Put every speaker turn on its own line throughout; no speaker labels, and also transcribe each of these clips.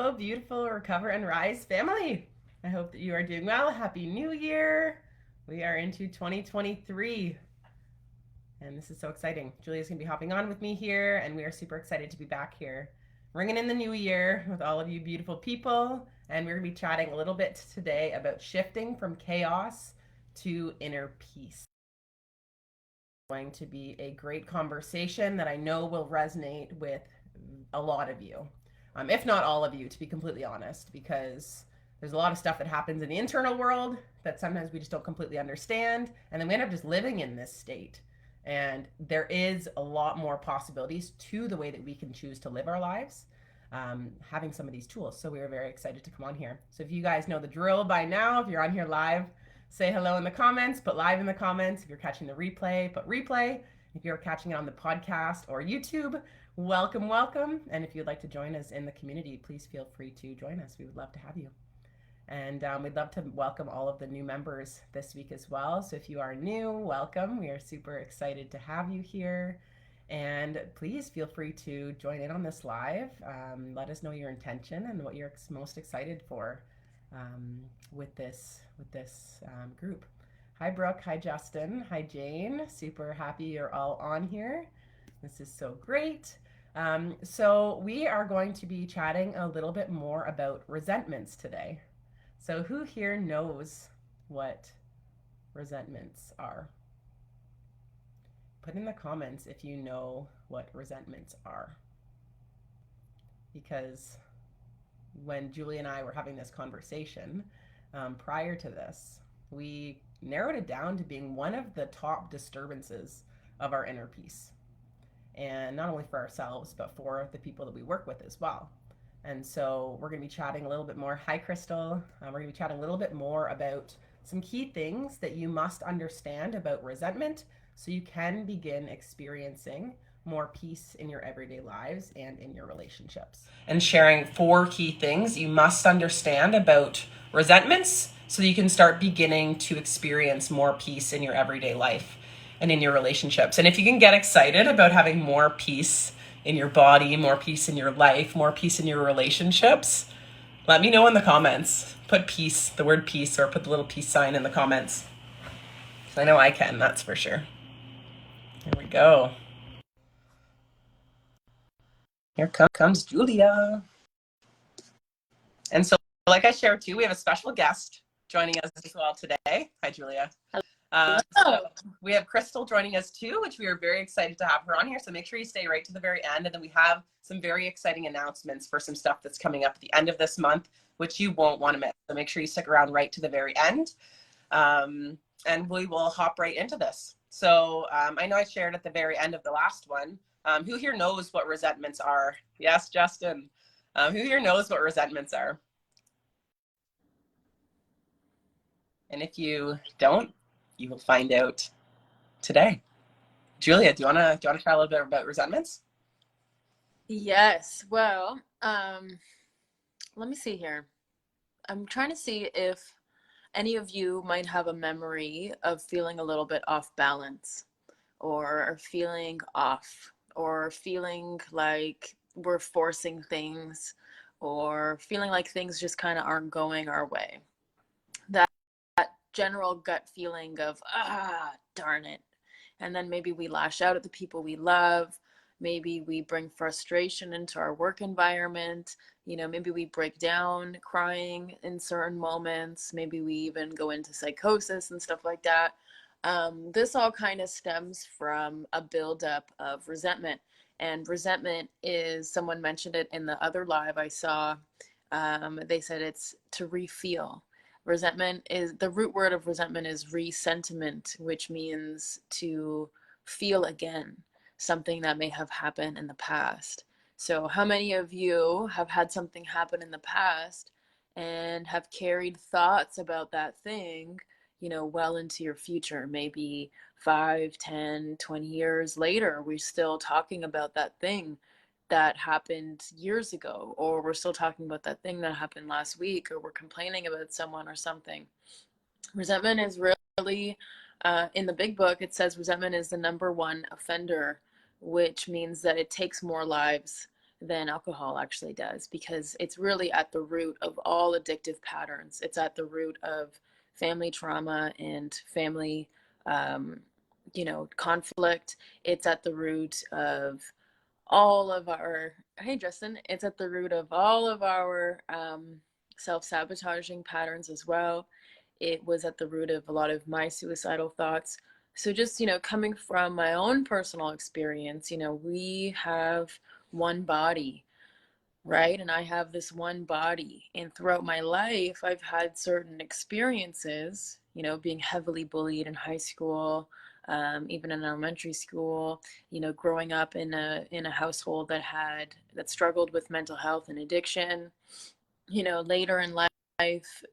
Hello, beautiful Recover and Rise family. I hope that you are doing well. Happy New Year. We are into 2023, and this is so exciting. Julia's going to be hopping on with me here, and we are super excited to be back here, ringing in the new year with all of you beautiful people. And we're going to be chatting a little bit today about shifting from chaos to inner peace. Going to be a great conversation that I know will resonate with a lot of you, if not all of you, to be completely honest, because there's a lot of stuff that happens in the internal world that sometimes we just don't completely understand, and then we end up just living in this state. And there is a lot more possibilities to the way that we can choose to live our lives, having some of these tools. So we are very excited to come on here. So if you guys know the drill by now, if you're on here live, say hello in the comments, put live in the comments. If you're catching the replay, put replay. If you're catching it on the podcast or YouTube, welcome, welcome. And if you'd like to join us in the community, please feel free to join us. We would love to have you. And we'd love to welcome all of the new members this week as well. So if you are new, welcome. We are super excited to have you here. And please feel free to join in on this live. Let us know your intention and what you're most excited for with this group. Hi Brooke, hi Justin, hi Jane. Super happy you're all on here. This is so great. So we are going to be chatting a little bit more about resentments today. So who here knows what resentments are? Put in the comments if you know what resentments are. Because when Julie and I were having this conversation prior to this, we narrowed it down to being one of the top disturbances of our inner peace. And not only for ourselves, but for the people that we work with as well. And so we're going to be chatting a little bit more. Hi, Crystal. We're going to be chatting a little bit more about some key things that you must understand about resentment so you can begin experiencing more peace in your everyday lives and in your relationships. And sharing 4 key things you must understand about resentments so that you can start beginning to experience more peace in your everyday life and in your relationships. And if you can get excited about having more peace in your body, more peace in your life, more peace in your relationships, let me know in the comments. Put peace, the word peace, or put the little peace sign in the comments. I know I can, that's for sure. Here we go. Here comes Julia. And so, like I shared too, we have a special guest joining us as well today. Hi, Julia. So we have Crystal joining us too, which we are very excited to have her on here. So make sure you stay right to the very end. And then we have some very exciting announcements for some stuff that's coming up at the end of this month, which you won't want to miss. So make sure you stick around right to the very end. And we will hop right into this. So I know I shared at the very end of the last one. Who here knows what resentments are? Yes, Justin. Who here knows what resentments are? And if you don't, you will find out today. Julia, do you wanna try a little bit about resentments?
Yes. Well, let me see here. I'm trying to see if any of you might have a memory of feeling a little bit off balance, or feeling off, or feeling like we're forcing things, or feeling like things just kind of aren't going our way. That general gut feeling of, darn it. And then maybe we lash out at the people we love. Maybe we bring frustration into our work environment. Maybe we break down crying in certain moments. Maybe we even go into psychosis and stuff like that. This all kind of stems from a buildup of resentment. And resentment is, someone mentioned it in the other live I saw, they said it's to refeel. Resentment is, the root word of resentment is resentiment, which means to feel again something that may have happened in the past. So how many of you have had something happen in the past and have carried thoughts about that thing, well into your future? Maybe 5, 10, 20 years later, we're still talking about that thing that happened years ago, or we're still talking about that thing that happened last week, or we're complaining about someone or something. Resentment is really, in the big book, it says resentment is the #1 offender, which means that it takes more lives than alcohol actually does, because it's really at the root of all addictive patterns. It's at the root of family trauma and family, um, conflict. It's at the root of all of our, hey, Justin, it's at the root of all of our self-sabotaging patterns as well. It was at the root of a lot of my suicidal thoughts. So just, coming from my own personal experience, we have one body, right? And I have this one body. And throughout my life, I've had certain experiences, being heavily bullied in high school, even in elementary school, growing up in a household that struggled with mental health and addiction, later in life,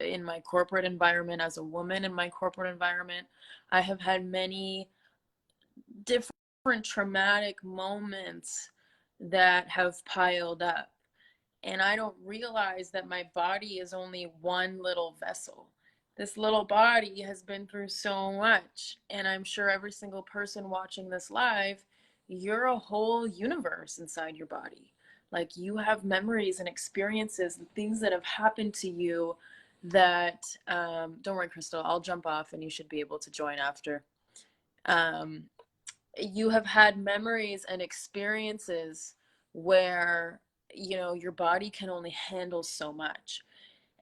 in my corporate environment, as a woman in my corporate environment, I have had many different traumatic moments that have piled up. And I don't realize that my body is only one little vessel. This little body has been through so much. And I'm sure every single person watching this live, you're a whole universe inside your body. Like, you have memories and experiences and things that have happened to you that, don't worry, Crystal, I'll jump off and you should be able to join after. Um, you have had memories and experiences where your body can only handle so much.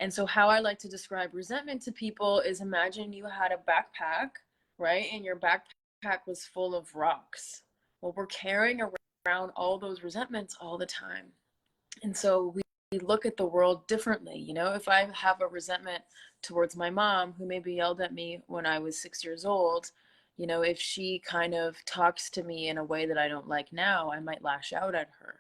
And so how I like to describe resentment to people is, imagine you had a backpack, right? And your backpack was full of rocks. Well, we're carrying around all those resentments all the time. And so we look at the world differently. If I have a resentment towards my mom, who maybe yelled at me when I was 6 years old, if she kind of talks to me in a way that I don't like now, I might lash out at her,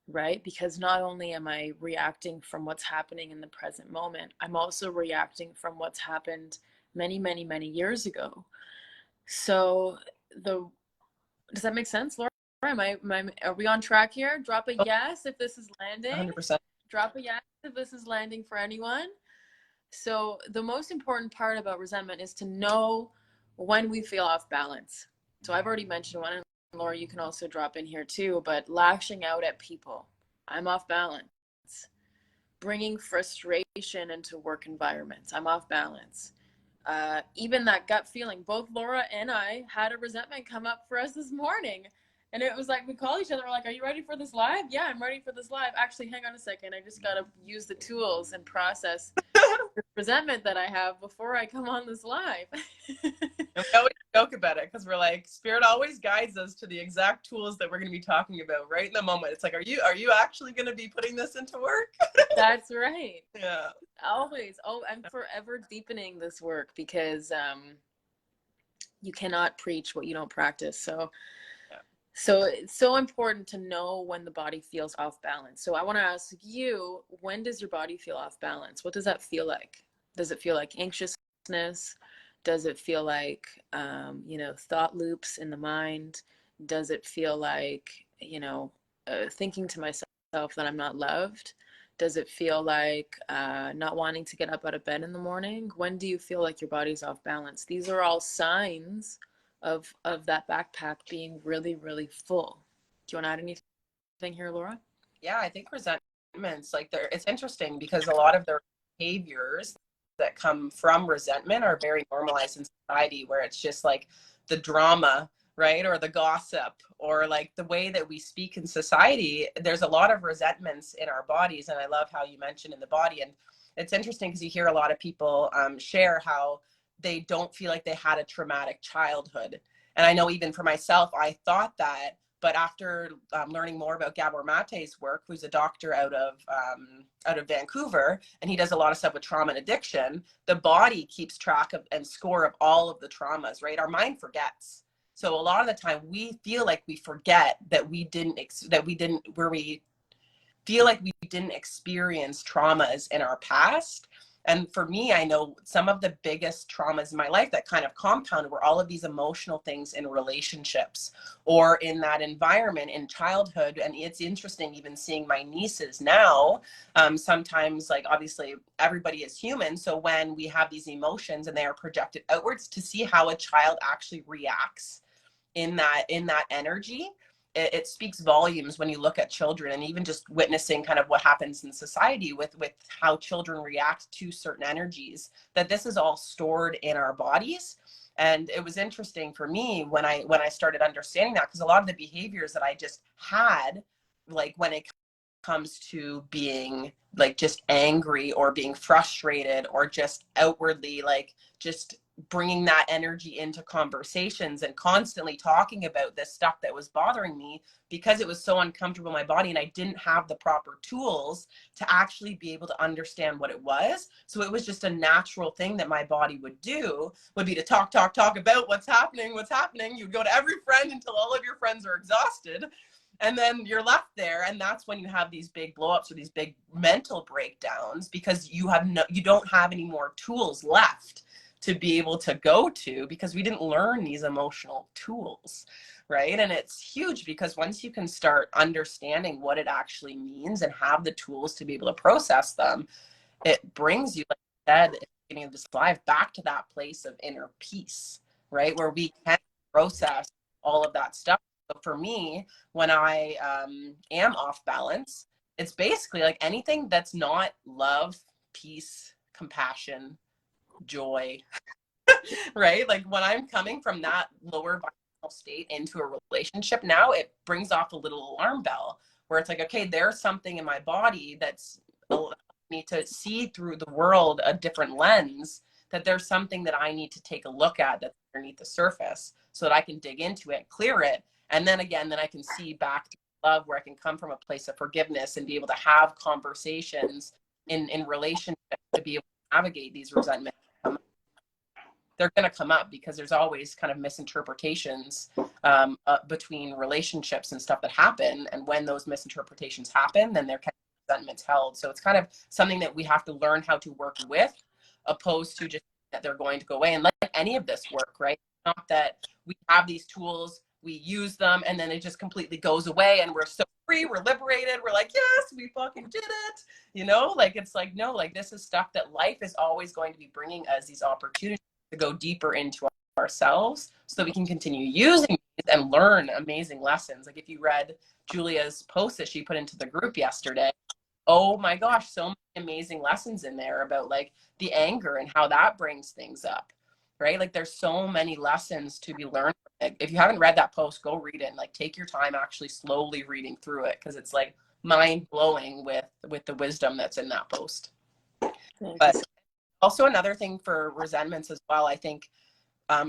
right? Because not only am I reacting from what's happening in the present moment, I'm also reacting from what's happened many, many, many years ago. So does that make sense, Laura? Are we on track here? Drop a yes if this is landing.
100%.
Drop a yes if this is landing for anyone. So the most important part about resentment is to know when we feel off balance. So I've already mentioned one, and Laura, you can also drop in here too, but lashing out at people. I'm off balance. Bringing frustration into work environments. I'm off balance. Even that gut feeling, both Laura and I had a resentment come up for us this morning. And it was like, we call each other, we're like, are you ready for this live? Yeah, I'm ready for this live. Actually, hang on a second. I just got to use the tools and process the resentment that I have before I come on this live.
And we always joke about it because we're like, Spirit always guides us to the exact tools that we're going to be talking about right in the moment. It's like, are you actually going to be putting this into work?
That's right.
Yeah.
Always. Oh, I'm forever deepening this work, because you cannot preach what you don't practice. So it's so important to know when the body feels off balance. So I want to ask you, when does your body feel off balance? What does that feel like? Does it feel like anxiousness? Does it feel like, thought loops in the mind? Does it feel like, thinking to myself that I'm not loved? Does it feel like not wanting to get up out of bed in the morning? When do you feel like your body's off balance? These are all signs of that backpack being really, really full. Do you want to add anything here, Laura?
Yeah, I think resentments, it's interesting because a lot of their behaviors that come from resentment are very normalized in society, where it's just like the drama, right? Or the gossip, or like the way that we speak in society. There's a lot of resentments in our bodies. And I love how you mentioned in the body. And it's interesting because you hear a lot of people share how they don't feel like they had a traumatic childhood. And I know even for myself, I thought that, but after learning more about Gabor Mate's work, who's a doctor out of Vancouver, and he does a lot of stuff with trauma and addiction, the body keeps track of and score of all of the traumas, right? Our mind forgets. So a lot of the time we feel like we forget that we feel like we didn't experience traumas in our past. And for me, I know some of the biggest traumas in my life that kind of compounded were all of these emotional things in relationships or in that environment in childhood. And it's interesting even seeing my nieces now, sometimes, like, obviously everybody is human. So when we have these emotions and they are projected outwards, to see how a child actually reacts in that energy, it speaks volumes when you look at children, and even just witnessing kind of what happens in society with how children react to certain energies, that this is all stored in our bodies. And it was interesting for me when I started understanding that, because a lot of the behaviors that I just had, like when it comes to being like just angry or being frustrated or just outwardly like just bringing that energy into conversations and constantly talking about this stuff that was bothering me, because it was so uncomfortable in my body and I didn't have the proper tools to actually be able to understand what it was. So it was just a natural thing that my body would do, would be to talk about what's happening. You'd go to every friend until all of your friends are exhausted, and then you're left there, and that's when you have these big blowups or these big mental breakdowns, because you don't have any more tools left to be able to go to, because we didn't learn these emotional tools, right? And it's huge, because once you can start understanding what it actually means and have the tools to be able to process them, it brings you, like I said at the beginning of this live, back to that place of inner peace, right? Where we can process all of that stuff. So for me, when I am off balance, it's basically like anything that's not love, peace, compassion, joy, right? Like when I'm coming from that lower vibrational state into a relationship, now it brings off a little alarm bell where it's like, okay, there's something in my body that's allowing me to see through the world a different lens, that there's something that I need to take a look at that's underneath the surface so that I can dig into it, clear it. And then again, then I can see back to love, where I can come from a place of forgiveness and be able to have conversations in relationships to be able to navigate these resentments. They're going to come up because there's always kind of misinterpretations between relationships and stuff that happen. And when those misinterpretations happen, then there can be resentments held. So it's kind of something that we have to learn how to work with, opposed to just that they're going to go away. And let any of this work, right? Not that we have these tools, we use them, and then it just completely goes away and we're so free, we're liberated, we're like, yes, we fucking did it. You know, like it's like, no, like this is stuff that life is always going to be bringing us these opportunities to go deeper into ourselves so that we can continue using these and learn amazing lessons. Like if you read Julia's post that she put into the group yesterday, oh my gosh, so many amazing lessons in there about like the anger and how that brings things up, right? Like there's so many lessons to be learned. If you haven't read that post, go read it and like take your time actually slowly reading through it, because it's like mind blowing with the wisdom that's in that post. But also another thing for resentments as well, I think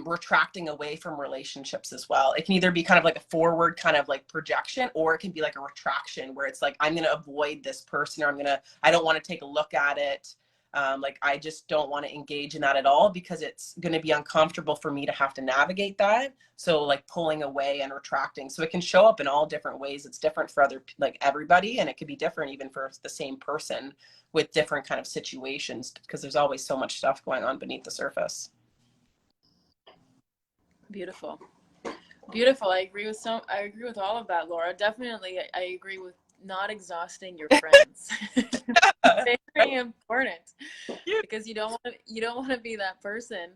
retracting away from relationships as well. It can either be kind of like a forward kind of like projection, or it can be like a retraction where it's like, I'm going to avoid this person, or I don't want to take a look at it. Like I just don't want to engage in that at all, because it's going to be uncomfortable for me to have to navigate that. So like pulling away and retracting. So it can show up in all different ways. It's different for like everybody, and it could be different even for the same person with different kind of situations, because there's always so much stuff going on beneath the surface.
Beautiful. Beautiful. I agree with all of that, Laura. Definitely I agree with not exhausting your friends. Very important, because you don't want to be that person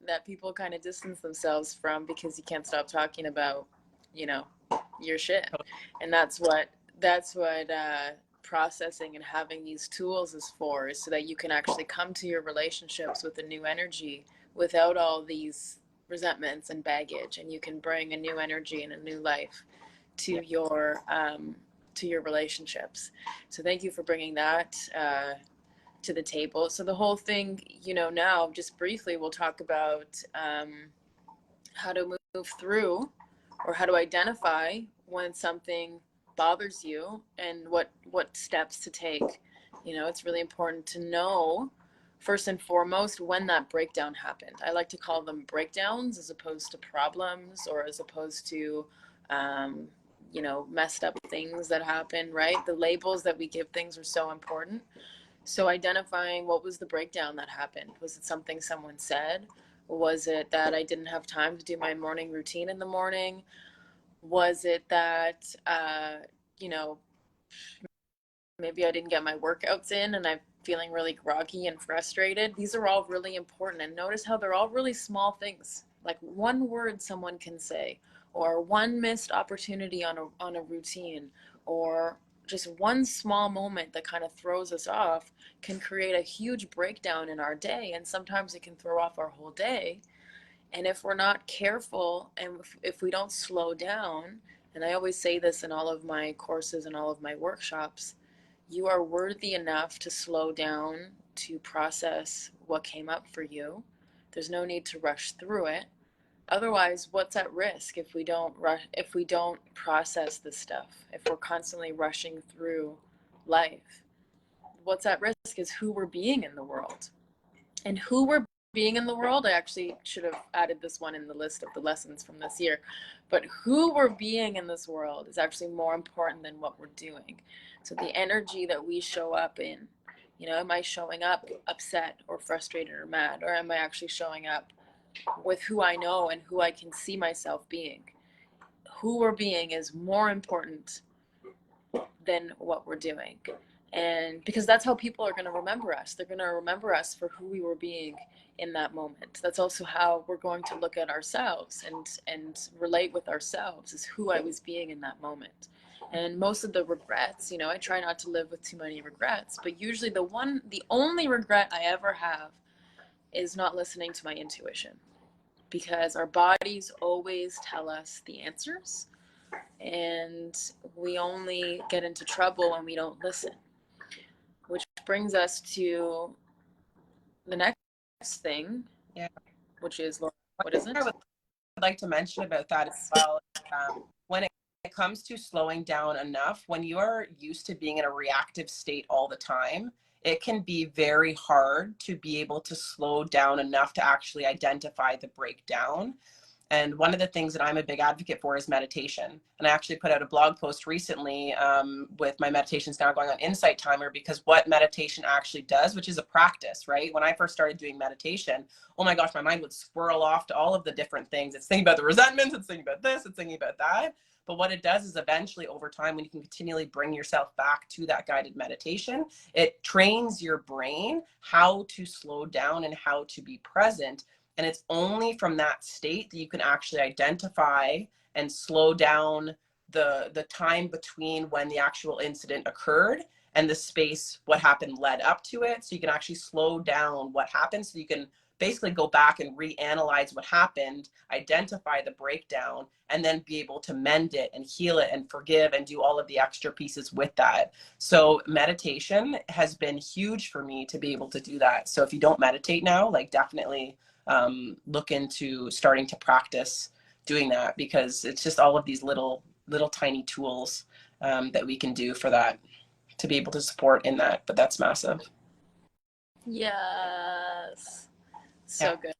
that people kind of distance themselves from because you can't stop talking about, your shit. And that's what processing and having these tools is for, is so that you can actually come to your relationships with a new energy without all these resentments and baggage, and you can bring a new energy and a new life to your relationships. So thank you for bringing that to the table. So the whole thing, now just briefly we'll talk about how to move through, or how to identify when something bothers you and what steps to take. It's really important to know first and foremost when that breakdown happened. I like to call them breakdowns as opposed to problems, or as opposed to messed up things that happen, right? The labels that we give things are so important. So identifying what was the breakdown that happened. Was it something someone said? Was it that I didn't have time to do my morning routine in the morning? Was it that maybe I didn't get my workouts in and I'm feeling really groggy and frustrated? These are all really important. And notice how they're all really small things. Like one word someone can say, or one missed opportunity on a routine, or just one small moment that kind of throws us off can create a huge breakdown in our day. And sometimes it can throw off our whole day. And if we're not careful, and if we don't slow down, and I always say this in all of my courses and all of my workshops, you are worthy enough to slow down, to process what came up for you. There's no need to rush through it. Otherwise, what's at risk if we don't if we don't process this stuff? If we're constantly rushing through life, what's at risk is who we're being in the world. And who we're being in the world, I actually should have added this one in the list of the lessons from this year, but who we're being in this world is actually more important than what we're doing. So the energy that we show up in, you know, am I showing up upset or frustrated or mad, or am I actually showing up with who I know and who I can see myself being? Who we're being is more important than what we're doing. And because that's how people are going to remember us. They're going to remember us for who we were being in that moment. That's also how we're going to look at ourselves and relate with ourselves, is who I was being in that moment. And most of the regrets, you know, I try not to live with too many regrets, but usually the only regret I ever have is not listening to my intuition, because our bodies always tell us the answers, and we only get into trouble when we don't listen. Which brings us to the next thing,
Yeah.
which is, what is it?
I would like to mention about that as well. When it comes to slowing down enough, when you are used to being in a reactive state all the time, it can be very hard to be able to slow down enough to actually identify the breakdown. And one of the things that I'm a big advocate for is meditation. And I actually put out a blog post recently with my meditations now going on Insight Timer, because what meditation actually does, which is a practice, right? When I first started doing meditation, oh my gosh, my mind would swirl off to all of the different things. It's thinking about the resentments, it's thinking about this, it's thinking about that. But what it does is eventually over time, when you can continually bring yourself back to that guided meditation, it trains your brain how to slow down and how to be present. And it's only from that state that you can actually identify and slow down the time between when the actual incident occurred and the space, what happened led up to it. So you can actually slow down what happened. So you can basically go back and reanalyze what happened, identify the breakdown, and then be able to mend it and heal it and forgive and do all of the extra pieces with that. So meditation has been huge for me to be able to do that. So if you don't meditate now, like definitely look into starting to practice doing that, because it's just all of these little tiny tools that we can do for that, to be able to support in that. But that's massive.
Yes. So
Yeah.
good.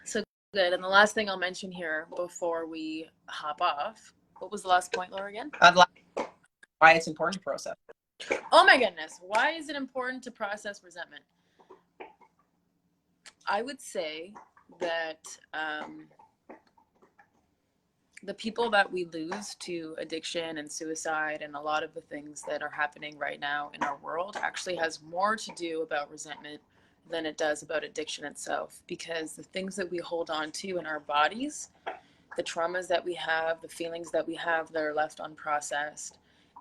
So good. And the last thing I'll mention here before we hop off, what was the last point, Laura, again?
Why it's important to process.
Oh my goodness. Why is it important to process resentment? I would say that the people that we lose to addiction and suicide and a lot of the things that are happening right now in our world actually has more to do about resentment than it does about addiction itself. Because the things that we hold on to in our bodies, the traumas that we have, the feelings that we have that are left unprocessed,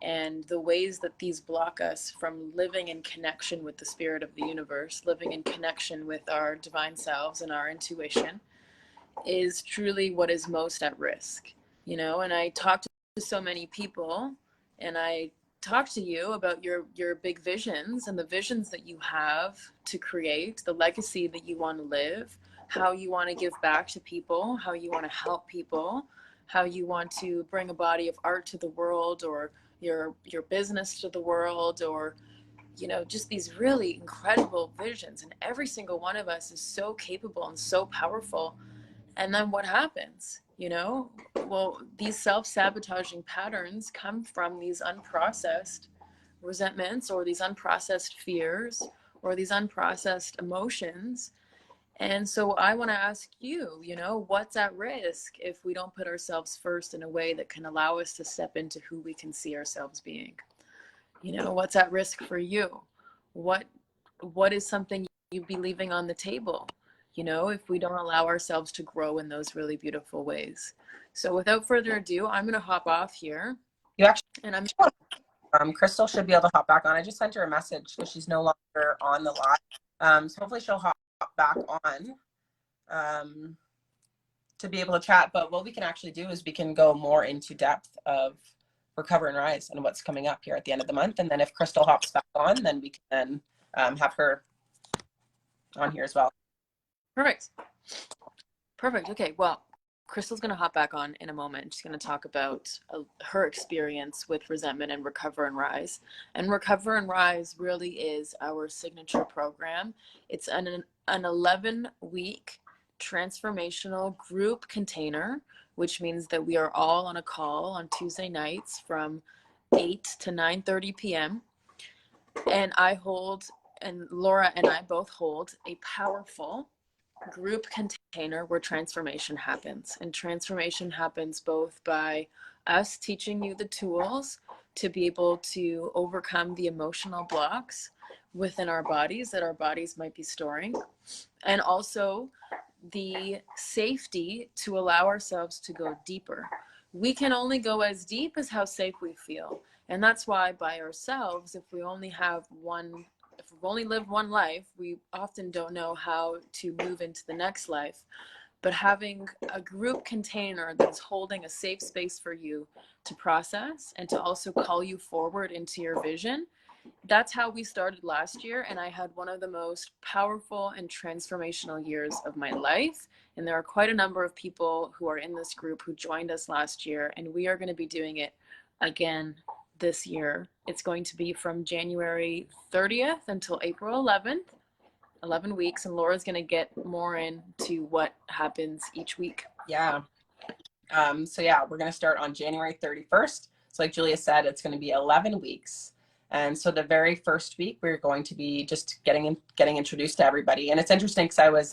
and the ways that these block us from living in connection with the spirit of the universe, living in connection with our divine selves and our intuition, is truly what is most at risk. You know, and I talk to so many people, and I talk to you about your big visions and the visions that you have to create, the legacy that you want to live, how you want to give back to people, how you want to help people, how you want to bring a body of art to the world, or your business to the world, or you know, just these really incredible visions. And every single one of us is so capable and so powerful. And then what happens? You know, well, these self-sabotaging patterns come from these unprocessed resentments, or these unprocessed fears, or these unprocessed emotions. And so I want to ask you, you know, what's at risk if we don't put ourselves first in a way that can allow us to step into who we can see ourselves being? You know, what's at risk for you? What is something you'd be leaving on the table? you know, if we don't allow ourselves to grow in those really beautiful ways. So without further ado, I'm going to hop off here.
You actually,
And I'm
Crystal should be able to hop back on. I just sent her a message because she's no longer on the live. So hopefully she'll hop back on to be able to chat. But what we can actually do is we can go more into depth of Recover and Rise and what's coming up here at the end of the month. And then if Crystal hops back on, then we can have her on here as well.
perfect. Perfect. Okay. Well, Crystal's going to hop back on in a moment. She's going to talk about her experience with resentment and Recover and Rise. And Recover and Rise really is our signature program. It's an 11-week transformational group container, which means that we are all on a call on Tuesday nights from 8 to 9:30 p.m. And Laura and I both hold a powerful group container where transformation happens. And transformation happens both by us teaching you the tools to be able to overcome the emotional blocks within our bodies that our bodies might be storing, and also the safety to allow ourselves to go deeper. We can only go as deep as how safe we feel. And that's why by ourselves, if we've only lived one life, we often don't know how to move into the next life. But having a group container that's holding a safe space for you to process and to also call you forward into your vision, that's how we started last year. And I had one of the most powerful and transformational years of my life. And there are quite a number of people who are in this group who joined us last year. And we are going to be doing it again this year. It's going to be from January 30th until April 11th, 11 weeks. And Laura's going to get more into what happens each week.
Yeah. So yeah, we're going to start on January 31st. So like Julia said, it's going to be 11 weeks. And so the very first week, we're going to be just getting introduced to everybody. And it's interesting because I was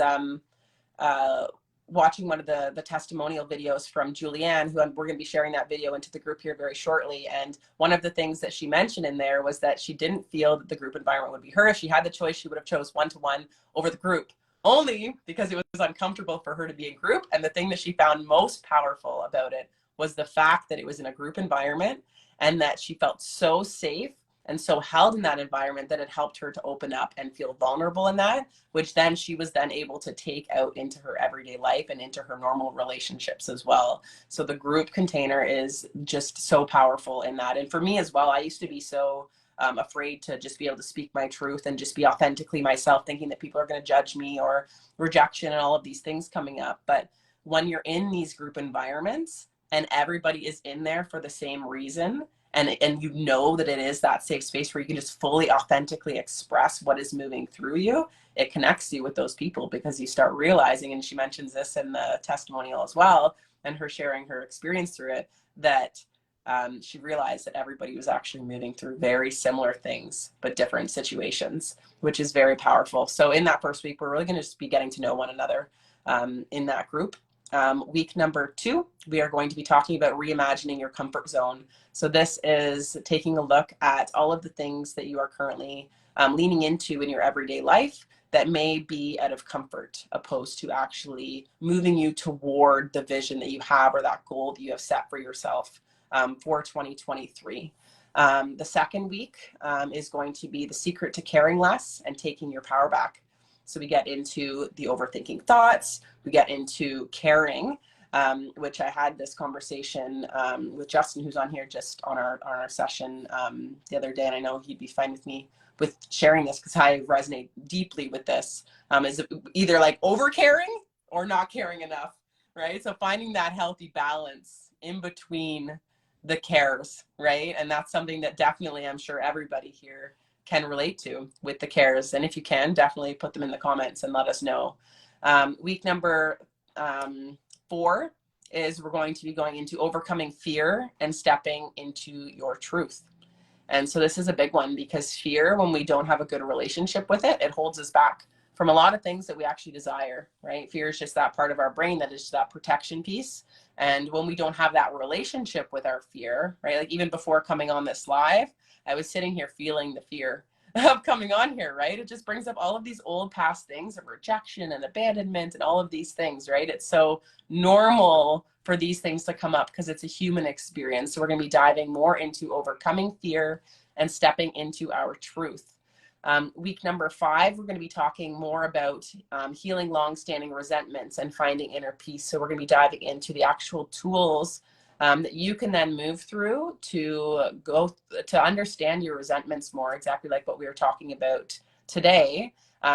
watching one of the testimonial videos from Julianne, who we're going to be sharing that video into the group here very shortly. And one of the things that she mentioned in there was that she didn't feel that the group environment would be her. If she had the choice, she would have chose one-to-one over the group, only because it was uncomfortable for her to be in group. And the thing that she found most powerful about it was the fact that it was in a group environment and that she felt so safe and so held in that environment that it helped her to open up and feel vulnerable in that, which then she was then able to take out into her everyday life and into her normal relationships as well. So the group container is just so powerful in that. And for me as well, I used to be so afraid to just be able to speak my truth and just be authentically myself, thinking that people are going to judge me or rejection and all of these things coming up. But when you're in these group environments and everybody is in there for the same reason, and you know that it is that safe space where you can just fully authentically express what is moving through you, it connects you with those people because you start realizing, and she mentions this in the testimonial as well, and her sharing her experience through it, that she realized that everybody was actually moving through very similar things, but different situations, which is very powerful. So in that first week, we're really going to just be getting to know one another in that group. Week number 2, we are going to be talking about reimagining your comfort zone. So this is taking a look at all of the things that you are currently leaning into in your everyday life that may be out of comfort, opposed to actually moving you toward the vision that you have or that goal that you have set for yourself for 2023. The second week is going to be the secret to caring less and taking your power back. So we get into the overthinking thoughts, we get into caring, which I had this conversation with Justin, who's on here just on our session the other day, and I know he'd be fine with me with sharing this because I resonate deeply with this. Is either like over caring or not caring enough, right? So finding that healthy balance in between the cares, right? And that's something that definitely I'm sure everybody here can relate to with the cares. And if you can, definitely put them in the comments and let us know. Week number 4 is we're going to be going into overcoming fear and stepping into your truth. And so this is a big one because fear, when we don't have a good relationship with it, it holds us back from a lot of things that we actually desire, right? Fear is just that part of our brain that is that protection piece. And when we don't have that relationship with our fear, right? Like even before coming on this live, I was sitting here feeling the fear of coming on here, right? It just brings up all of these old past things of rejection and abandonment and all of these things, right? It's so normal for these things to come up because it's a human experience. So we're going to be diving more into overcoming fear and stepping into our truth. Week number 5, we're going to be talking more about healing long-standing resentments and finding inner peace. So we're going to be diving into the actual tools that you can then move through to go to understand your resentments more, exactly like what we were talking about today,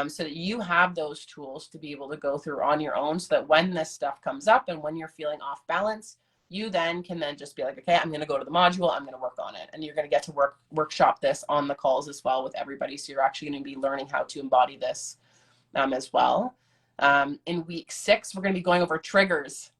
so that you have those tools to be able to go through on your own, so that when this stuff comes up and when you're feeling off balance, you then can then just be like, okay, I'm going to go to the module, I'm going to work on it. And you're going to get to workshop this on the calls as well with everybody. So you're actually going to be learning how to embody this as well. In week 6, we're going to be going over triggers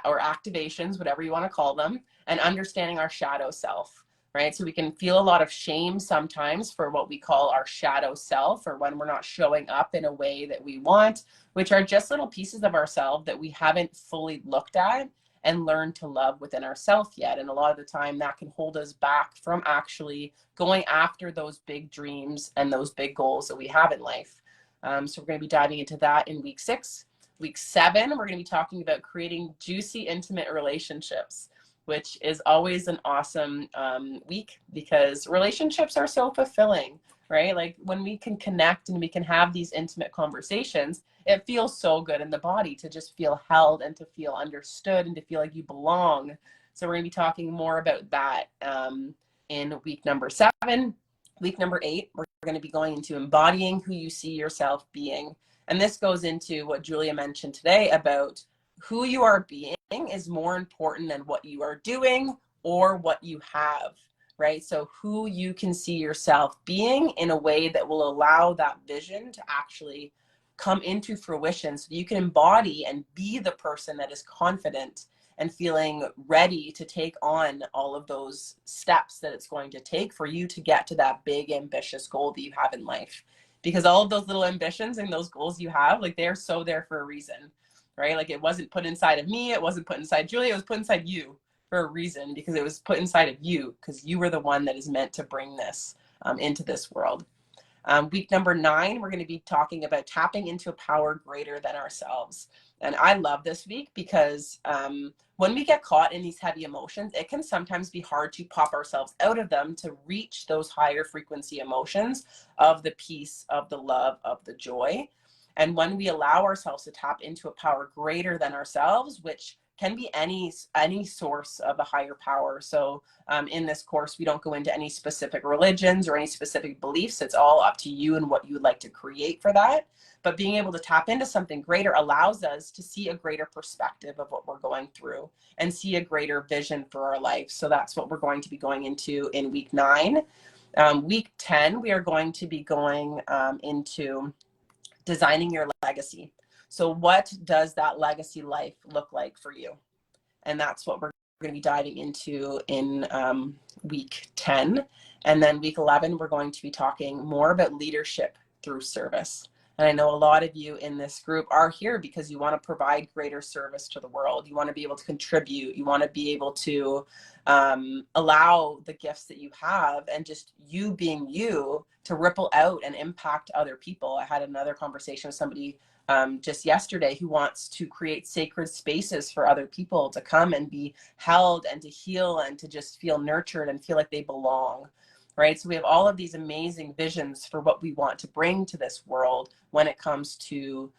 or activations, whatever you want to call them, and understanding our shadow self, right? So we can feel a lot of shame sometimes for what we call our shadow self, or when we're not showing up in a way that we want, which are just little pieces of ourselves that we haven't fully looked at and learned to love within ourselves yet. And a lot of the time that can hold us back from actually going after those big dreams and those big goals that we have in life. So we're going to be diving into that in week 6. Week 7, we're going to be talking about creating juicy, intimate relationships, which is always an awesome week, because relationships are so fulfilling, right? Like when we can connect and we can have these intimate conversations, it feels so good in the body to just feel held and to feel understood and to feel like you belong. So we're going to be talking more about that in week number 7. Week number 8, we're going to be going into embodying who you see yourself being. And this goes into what Julia mentioned today about who you are being is more important than what you are doing or what you have, right? So who you can see yourself being in a way that will allow that vision to actually come into fruition, so you can embody and be the person that is confident and feeling ready to take on all of those steps that it's going to take for you to get to that big, ambitious goal that you have in life. Because all of those little ambitions and those goals you have, like, they're so there for a reason, right? Like, it wasn't put inside of me, it wasn't put inside Julia, it was put inside you for a reason, because it was put inside of you, because you were the one that is meant to bring this into this world. Week number 9, we're going to be talking about tapping into a power greater than ourselves. And I love this week because when we get caught in these heavy emotions, it can sometimes be hard to pop ourselves out of them to reach those higher frequency emotions of the peace, of the love, of the joy. And when we allow ourselves to tap into a power greater than ourselves, which can be any source of a higher power. So in this course, we don't go into any specific religions or any specific beliefs. It's all up to you and what you would like to create for that. But being able to tap into something greater allows us to see a greater perspective of what we're going through and see a greater vision for our life. So that's what we're going to be going into in week 9. Week 10, we are going to be going into designing your legacy. So what does that legacy life look like for you? And that's what we're going to be diving into in week 10. And then week 11, we're going to be talking more about leadership through service. And I know a lot of you in this group are here because you want to provide greater service to the world. You want to be able to contribute. You want to be able to allow the gifts that you have and just you being you to ripple out and impact other people. I had another conversation with somebody just yesterday who wants to create sacred spaces for other people to come and be held and to heal and to just feel nurtured and feel like they belong, right? So we have all of these amazing visions for what we want to bring to this world when it comes to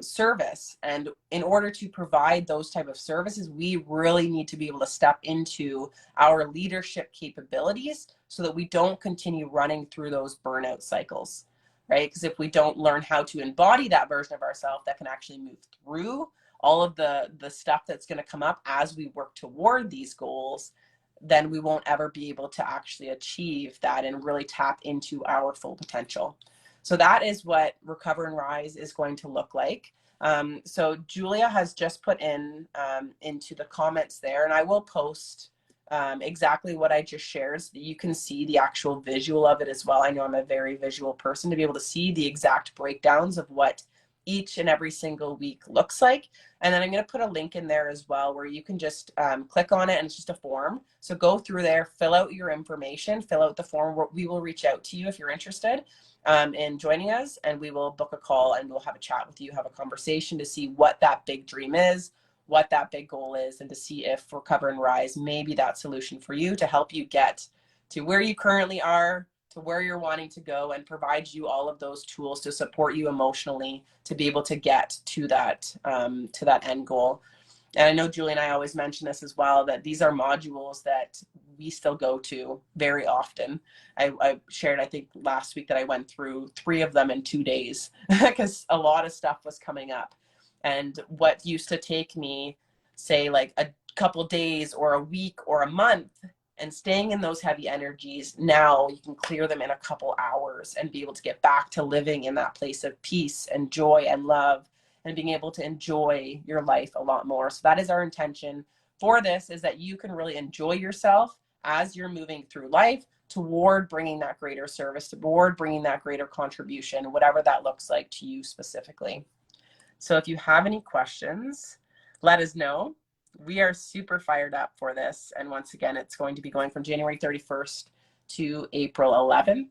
service. And in order to provide those type of services, we really need to be able to step into our leadership capabilities so that we don't continue running through those burnout cycles, right? Because if we don't learn how to embody that version of ourselves that can actually move through all of the stuff that's going to come up as we work toward these goals, then we won't ever be able to actually achieve that and really tap into our full potential. So that is what Recover and Rise is going to look like. So Julia has just put in into the comments there, and I will post exactly what I just shared so that you can see the actual visual of it as well. I know I'm a very visual person, to be able to see the exact breakdowns of what each and every single week looks like. And then I'm going to put a link in there as well where you can just click on it, and it's just a form. So go through there, fill out your information, fill out the form. We will reach out to you if you're interested in joining us, and we will book a call and we'll have a chat with you, have a conversation to see what that big dream is, what that big goal is, and to see if Recover and Rise may be that solution for you to help you get to where you currently are, to where you're wanting to go, and provide you all of those tools to support you emotionally to be able to get to that end goal. And I know Julie and I always mention this as well, that these are modules that we still go to very often. I shared, I think last week, that I went through 3 of them in 2 days because a lot of stuff was coming up. And what used to take me, say, like a couple days or a week or a month, and staying in those heavy energies, now you can clear them in a couple hours and be able to get back to living in that place of peace and joy and love, and being able to enjoy your life a lot more. So that is our intention for this, is that you can really enjoy yourself as you're moving through life toward bringing that greater service, toward bringing that greater contribution, whatever that looks like to you specifically. So if you have any questions, let us know. We are super fired up for this. And once again, it's going to be going from January 31st to April 11th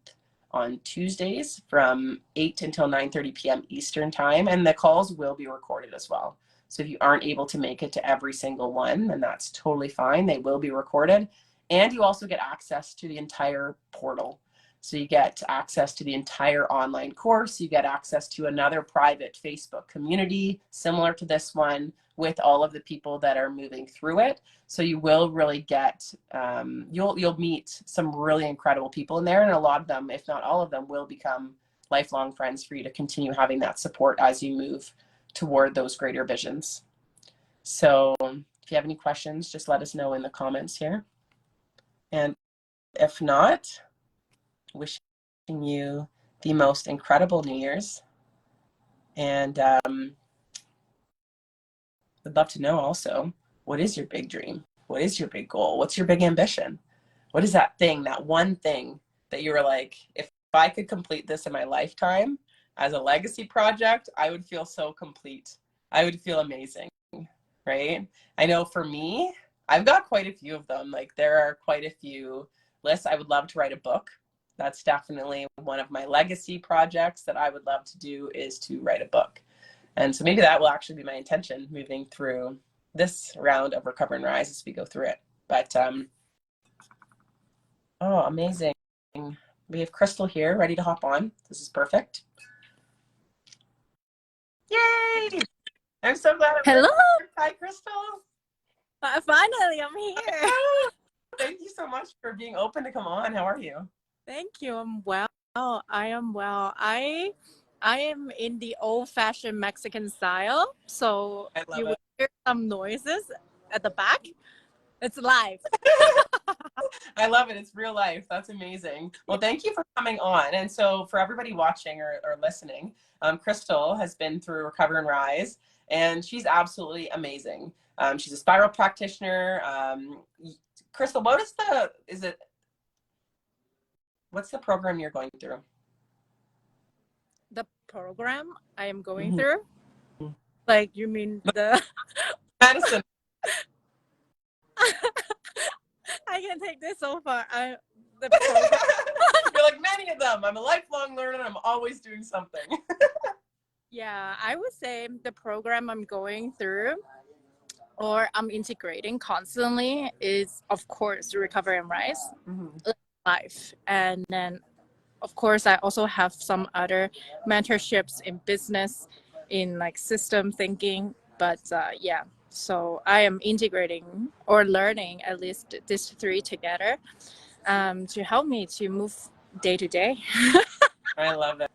on Tuesdays from 8 until 9:30 p.m. Eastern time. And the calls will be recorded as well. So if you aren't able to make it to every single one, then that's totally fine. They will be recorded. And you also get access to the entire portal. So you get access to the entire online course. You get access to another private Facebook community similar to this one with all of the people that are moving through it. So you will really get, you'll meet some really incredible people in there. And a lot of them, if not all of them, will become lifelong friends for you to continue having that support as you move toward those greater visions. So if you have any questions, just let us know in the comments here. And if not, wishing you the most incredible New Year's. And would love to know also, what is your big dream? What is your big goal? What's your big ambition? What is that thing, that one thing that you were like, if I could complete this in my lifetime as a legacy project, I would feel so complete. I would feel amazing, right? I know for me, I've got quite a few of them. Like there are quite a few lists. I would love to write a book. That's definitely one of my legacy projects that I would love to do, is to write a book. And so maybe that will actually be my intention moving through this round of Recover and Rise as we go through it. But, oh, amazing. We have Crystal here ready to hop on. This is perfect. Yay! I'm so glad I'm
Hello.
here. Hi, Crystal.
Finally, I'm here.
Thank you so much for being open to come on. How are you?
Thank you. I'm well. I am well. I am in the old-fashioned Mexican style, so
I love
you will
it.
hear some noises at the back. It's live.
I love it. It's real life. That's amazing. Well, thank you for coming on. And so for everybody watching or listening, Crystal has been through Recover and Rise, and she's absolutely amazing. She's a spiral practitioner. Crystal, what's the program you're going through?
The program I am going
Mm-hmm.
through? Like, you mean the...
Medicine.
I can take this so far. The program...
You're like, many of them. I'm a lifelong learner. I'm always doing something.
Yeah, I would say the program I'm going through, or I'm integrating constantly, is, of course, Recover and Rise.
Mm-hmm.
Life. And then, of course, I also have some other mentorships in business, in like system thinking. But yeah, so I am integrating or learning at least these 3 together to help me to move day to day.
I love it.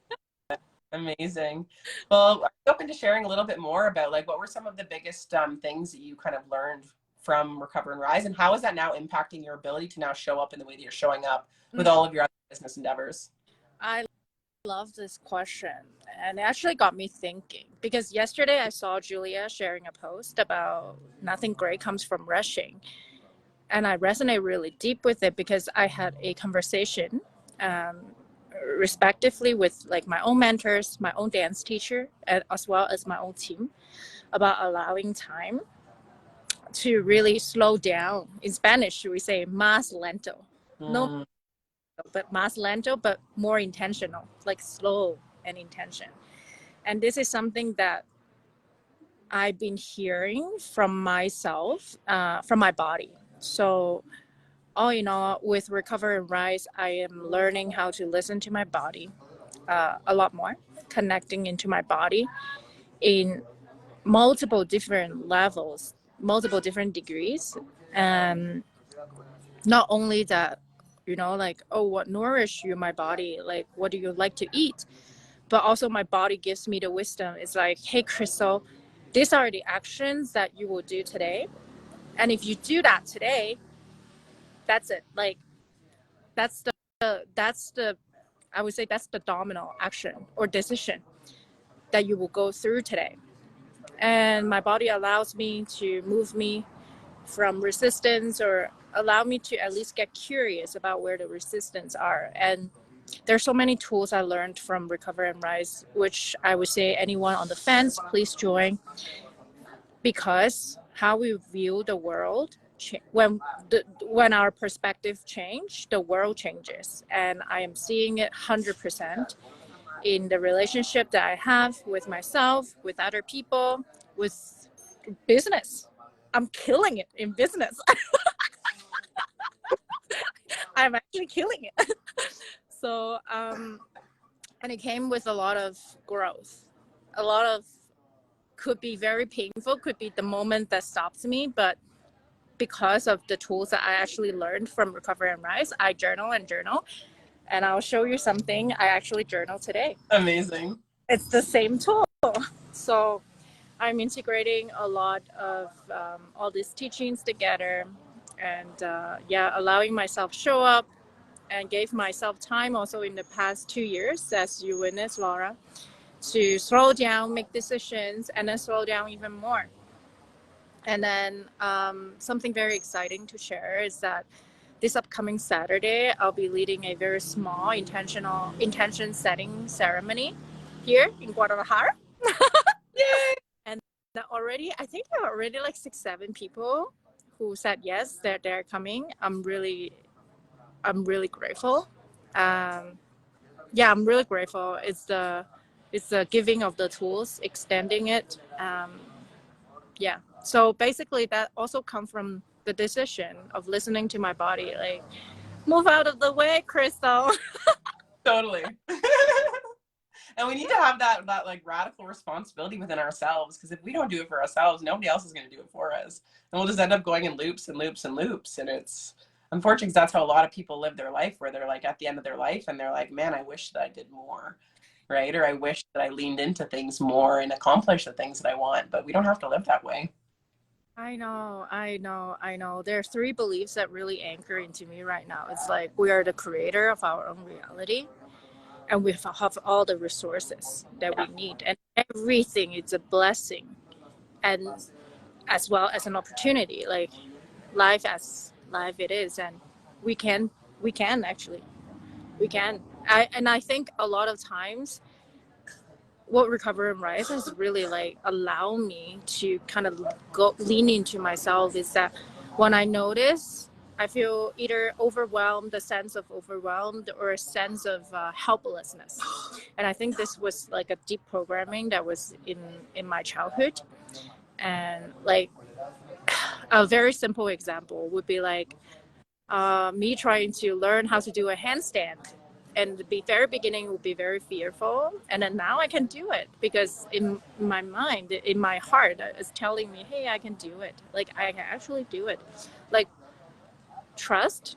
Amazing. Well, are you open to sharing a little bit more about like what were some of the biggest things that you kind of learned from Recover and Rise, and how is that now impacting your ability to now show up in the way that you're showing up with all of your other business endeavors?
I love this question, and it actually got me thinking, because yesterday I saw Julia sharing a post about nothing great comes from rushing, and I resonate really deep with it because I had a conversation respectively with like my own mentors, my own dance teacher, and as well as my own team, about allowing time to really slow down. In Spanish, we say más lento. No, but más lento, but more intentional, like slow and intention. And this is something that I've been hearing from myself, from my body. So all in all, with Recover and Rise, I am learning how to listen to my body a lot more, connecting into my body in multiple different levels, multiple different degrees. And not only that, you know, like, oh, what nourish you, my body? Like, what do you like to eat? But also my body gives me the wisdom. It's like, hey, Crystal, these are the actions that you will do today. And if you do that today, that's it. Like, that's the I would say that's the domino action or decision that you will go through today. And my body allows me to move me from resistance, or allow me to at least get curious about where the resistance are. And there's so many tools I learned from Recover and Rise, which I would say anyone on the fence, please join, because how we view the world, when our perspective change, the world changes. And I am seeing it 100% in the relationship that I have with myself, with other people, with business. I'm killing it in business. I'm actually killing it. So, and it came with a lot of growth. A lot of, could be very painful, could be the moment that stops me, but because of the tools that I actually learned from Recover and Rise, I journal and journal. And I'll show you something I actually journal today.
Amazing.
It's the same tool. So I'm integrating a lot of all these teachings together, and allowing myself show up, and gave myself time also in the past 2 years, as you witnessed, Laura, to slow down, make decisions, and then slow down even more. And then something very exciting to share is that this upcoming Saturday, I'll be leading a very small intention setting ceremony here in Guadalajara.
Yay!
And already, I think there are already like 6-7 people who said yes, they're coming. I'm really grateful. I'm really grateful. It's the giving of the tools, extending it. So basically, that also comes from the decision of listening to my body. Like, move out of the way, Crystal.
Totally. And we need to have that like radical responsibility within ourselves, because if we don't do it for ourselves, nobody else is going to do it for us, and we'll just end up going in loops and loops and loops. And it's unfortunate, because that's how a lot of people live their life, where they're like at the end of their life and they're like, man, I wish that I did more, right? Or I wish that I leaned into things more and accomplished the things that I want. But we don't have to live that way.
I know. There are 3 beliefs that really anchor into me right now. It's like, we are the creator of our own reality, and we have all the resources that we need, and everything is a blessing, and as well as an opportunity. Like, life as life it is, and we can actually, we can. I think a lot of times what Recover and Rise has really like allowed me to kind of go lean into myself is that when I notice, I feel either overwhelmed, a sense of overwhelmed, or a sense of helplessness. And I think this was like a deep programming that was in my childhood. And like, a very simple example would be like me trying to learn how to do a handstand. And the very beginning would be very fearful. And then now I can do it, because in my mind, in my heart, it's telling me, hey, I can do it. Like, I can actually do it. Like, trust,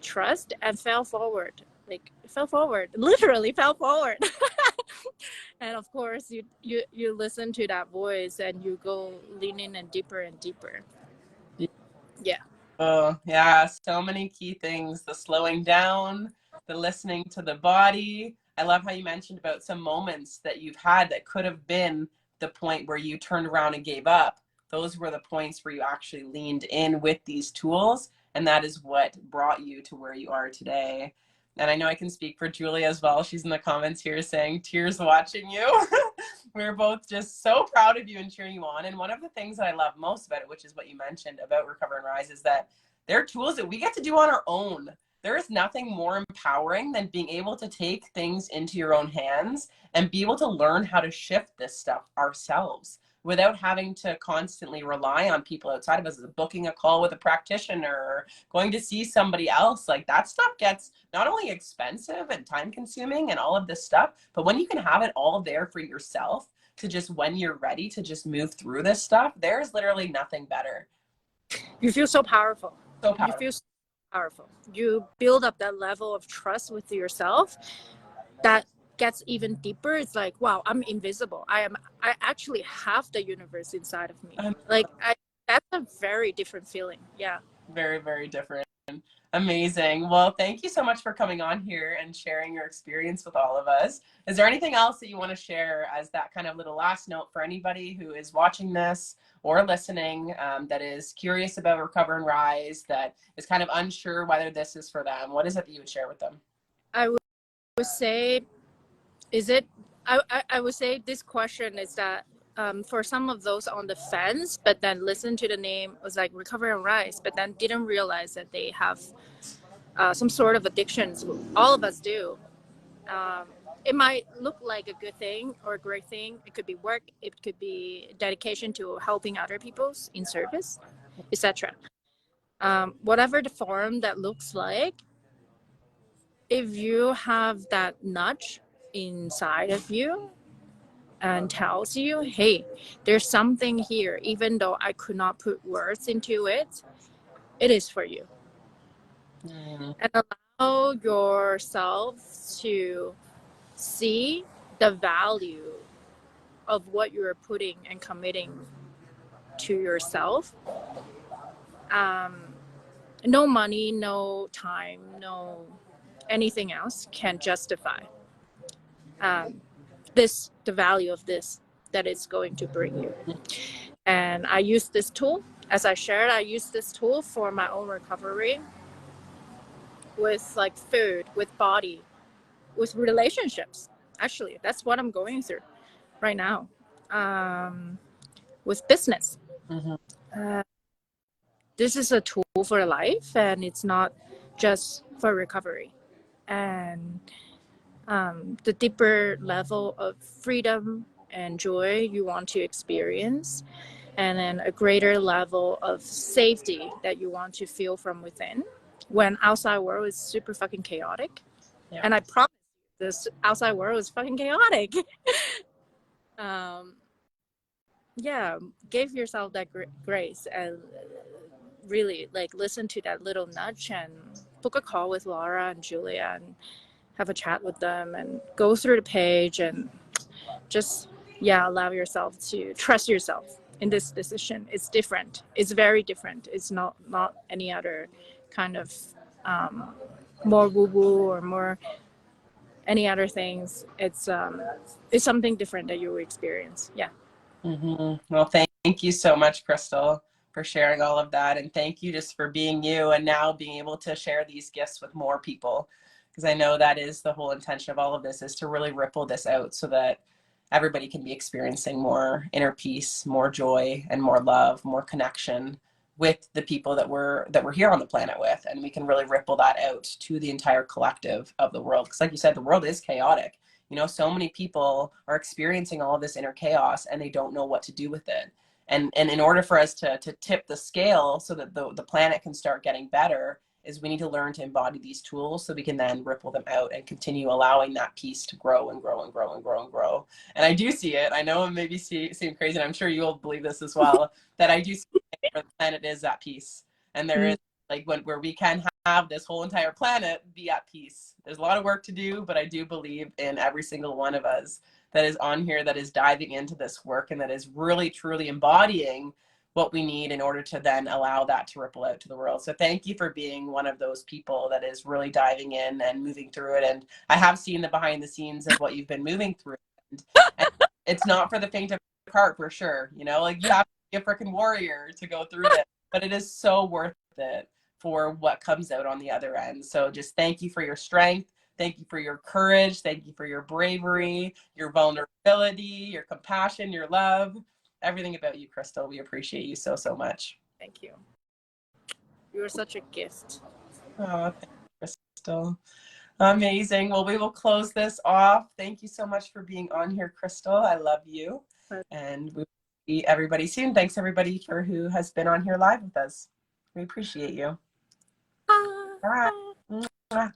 and fell forward. Like, fell forward, literally fell forward. And of course, you listen to that voice and you go leaning and deeper and deeper. Yeah.
Oh, yeah. So many key things: the slowing down, the listening to the body. I love how you mentioned about some moments that you've had that could have been the point where you turned around and gave up. Those were the points where you actually leaned in with these tools. And that is what brought you to where you are today. And I know I can speak for Julia as well. She's in the comments here saying, tears watching you. We're both just so proud of you and cheering you on. And one of the things that I love most about it, which is what you mentioned about Recover and Rise, is that they're tools that we get to do on our own. There is nothing more empowering than being able to take things into your own hands and be able to learn how to shift this stuff ourselves without having to constantly rely on people outside of us, booking a call with a practitioner or going to see somebody else. Like, that stuff gets not only expensive and time consuming and all of this stuff, but when you can have it all there for yourself to just, when you're ready to just move through this stuff, there's literally nothing better.
You feel so powerful.
So powerful.
You feel so powerful. You build up that level of trust with yourself that gets even deeper. It's like, wow, I'm invisible. I actually have the universe inside of me. That's a very different feeling. Yeah.
Very, very different. Amazing. Well, thank you so much for coming on here and sharing your experience with all of us. Is there anything else that you want to share as that kind of little last note for anybody who is watching this or listening, that is curious about Recover and Rise, that is kind of unsure whether this is for them? What is it that you would share with them?
I would say, I would say this question is that for some of those on the fence, but then listen to the name, was like Recover and Rise, but then didn't realize that they have some sort of addictions. All of us do. It might look like a good thing or a great thing. It could be work. It could be dedication to helping other people in service, etc. Whatever the form that looks like, if you have that nudge inside of you and tells you, hey, there's something here, even though I could not put words into it, it is for you. And allow yourself to see the value of what you're putting and committing to yourself. No money, no time, no anything else can justify the value of this that it's going to bring you. And I use this tool, as I shared, I use this tool for my own recovery with like food, with body, with relationships. Actually, that's what I'm going through right now. With business. This is a tool for life, and it's not just for recovery. And the deeper level of freedom and joy you want to experience, and then a greater level of safety that you want to feel from within when outside world is super fucking chaotic. Yeah. And I promise you, this outside world is fucking chaotic. Yeah, give yourself that grace and really like listen to that little nudge and book a call with Laura and Julia and have a chat with them and go through the page and just allow yourself to trust yourself in this decision. It's different. It's very different. It's not any other kind of more woo-woo or more any other things. It's something different that you will experience. Yeah.
Well, thank you so much, Crystal, for sharing all of that. And thank you just for being you and now being able to share these gifts with more people. Because I know that is the whole intention of all of this, is to really ripple this out so that everybody can be experiencing more inner peace, more joy, and more love, more connection with the people that we're here on the planet with. And we can really ripple that out to the entire collective of the world. Because like you said, the world is chaotic. You know, so many people are experiencing all of this inner chaos and they don't know what to do with it. And in order for us to tip the scale so that the planet can start getting better, is we need to learn to embody these tools so we can then ripple them out and continue allowing that peace to grow and grow and grow and grow and grow. And I do see it. I know it maybe seem crazy, and I'm sure you'll believe this as well, that I do see where the planet is at peace. And there is like where we can have this whole entire planet be at peace. There's a lot of work to do, but I do believe in every single one of us that is on here, that is diving into this work and that is really truly embodying what we need in order to then allow that to ripple out to the world. So thank you for being one of those people that is really diving in and moving through it. And I have seen the behind the scenes of what you've been moving through. And it's not for the faint of heart, for sure. You know, like you have to be a freaking warrior to go through it, but it is so worth it for what comes out on the other end. So just thank you for your strength. Thank you for your courage. Thank you for your bravery, your vulnerability, your compassion, your love, everything about you, Crystal. We appreciate you so, so much.
Thank you. You're such a gift.
Oh, thank you, Crystal. Amazing. Well, we will close this off. Thank you so much for being on here, Crystal. I love you. And we will see everybody soon. Thanks, everybody, for who has been on here live with us. We appreciate you. Bye. Mwah.